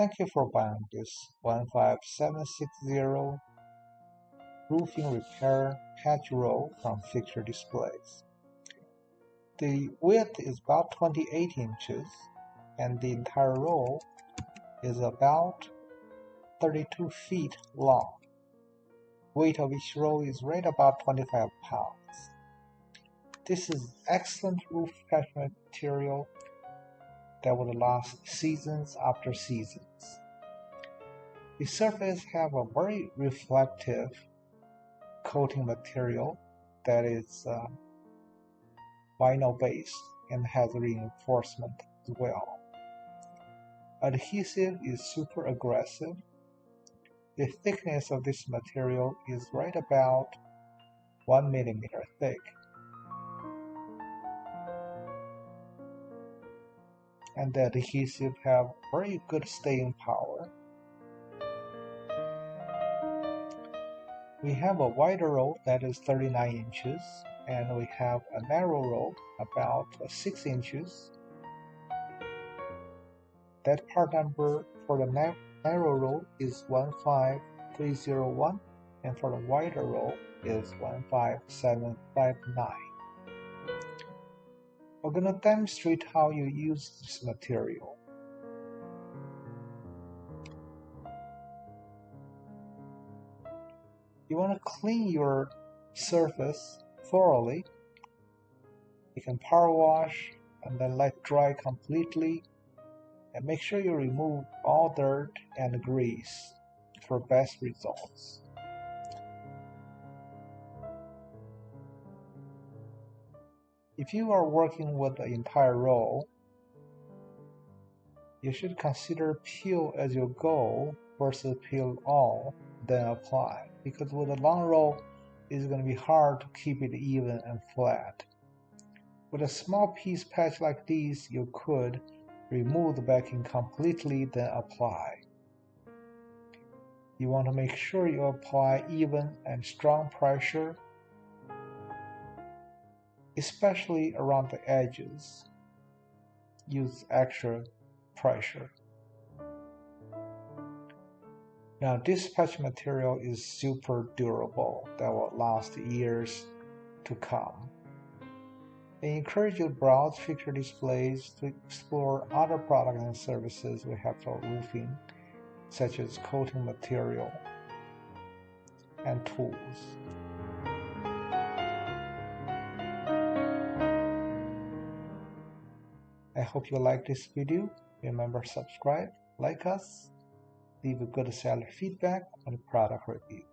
Thank you for buying this 15760 roofing repair patch roll from Fixture Displays. The width is about 28 inches and the entire roll is about 32 feet long. Weight of each roll is right about 25 pounds. This is excellent roof patch material that will last seasons after seasons. The surface have a very reflective coating material that is vinyl based and has reinforcement as well. Adhesive is super aggressive. The thickness of this material is right about 1 millimeter thick. And the adhesive have very good staying power. We have a wider roll that is 39 inches and we have a narrow roll about 6 inches. That part number for the narrow roll is 15301 and for the wider roll is 15759. We're going to demonstrate how you use this material. You want to clean your surface thoroughly. You can power wash and then let dry completely, and make sure you remove all dirt and grease for best results. If you are working with the entire roll, you should consider peel as you go versus peel all, then apply. Because with a long roll, it's going to be hard to keep it even and flat. With a small piece patch like this, you could remove the backing completely, then apply. You want to make sure you apply even and strong pressure, especially around the edges. Use extra pressure. Now this patch material is super durable that will last years to come. I encourage you to browse Fixture Displays to explore other products and services we have for roofing, such as coating material and tools. I hope you like this video. Remember, subscribe, like us, leave a good seller feedback on the product review.